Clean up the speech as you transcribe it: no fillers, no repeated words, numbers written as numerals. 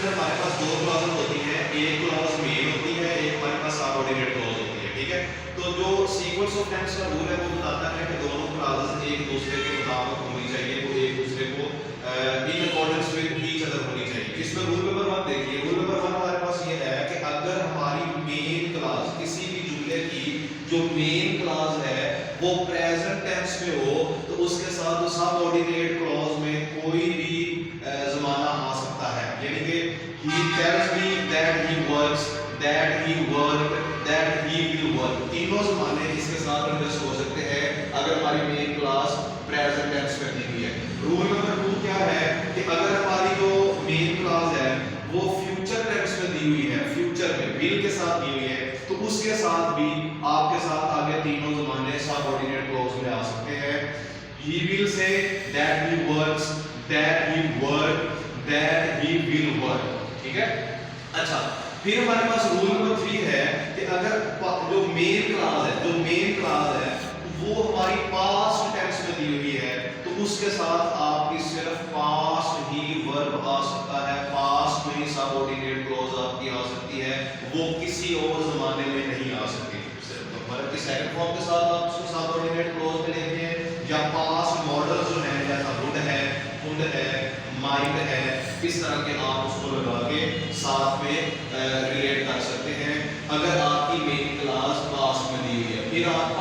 अंदर हमारे पास दो क्लॉज होती हैं, एक क्लॉज मेन होती है, एक हमारे पास सबऑर्डिनेट क्लॉज होती है, ठीक है। तो जो सीक्वेंस ऑफ टेंस का रूल है वो बताता है कि दोनों क्लॉजेस एक दूसरे के मुताबिक होनी चाहिए, वो एक दूसरे को in accordance with each other होनी चाहिए। इसमें रूल नंबर 1 देखिए, रूल नंबर 1 हमारे पास ये है कि अगर हमारी मेन क्लॉज किसी भी जुमले की जो मेन क्लॉज है वो प्रेजेंट टेंस में हो तो उसके साथ सबऑर्डिनेट क्लॉज में कोई भी ज़माना आ सकता है, यानी कि he tells me that he works, that he worked, that he will work, तीनों ज़माने इसके साथ एडजस्ट हो सकते हैं अगर हमारी मेन क्लॉज प्रेजेंट टेंस में दी हुई है। रूल नंबर 2 क्या है कि अगर हमारी जो मेन क्लॉज है वो फ्यूचर टेंस में दी हुई है, फ्यूचर में विल के साथ दी हुई है, तो उसके साथ भी आपके साथ आगे तीनों ज़माने सबऑर्डिनेट क्लॉज में आ सकते हैं। He will say that he works, that he worked, that he will work, ठीक है। अच्छा, फिर हमारे पास रूल नंबर 3 है कि अगर जो मेन क्लॉज है, जो मेन क्लॉज है वो हमारी पास्ट टेंस में दी हुई है तो उसके साथ आपकी सिर्फ पास्ट ही वर्ब आ सकता है, पास्ट में ही सबऑर्डिनेट क्लॉज आपकी आ सकती है, वो किसी और ज़माने में नहीं आ सकती। सिर्फ वर्ब की सेकंड फॉर्म के साथ आप उसको सबऑर्डिनेट क्लॉज में लेते हैं या पास्ट मॉडल जो है जैसा वुड है, माइंड है, इस तरह के आप उसको लगा के साथ में रिलेट कर सकते हैं अगर आपकी मेन क्लॉज पास्ट में दी हुई है। फिर आप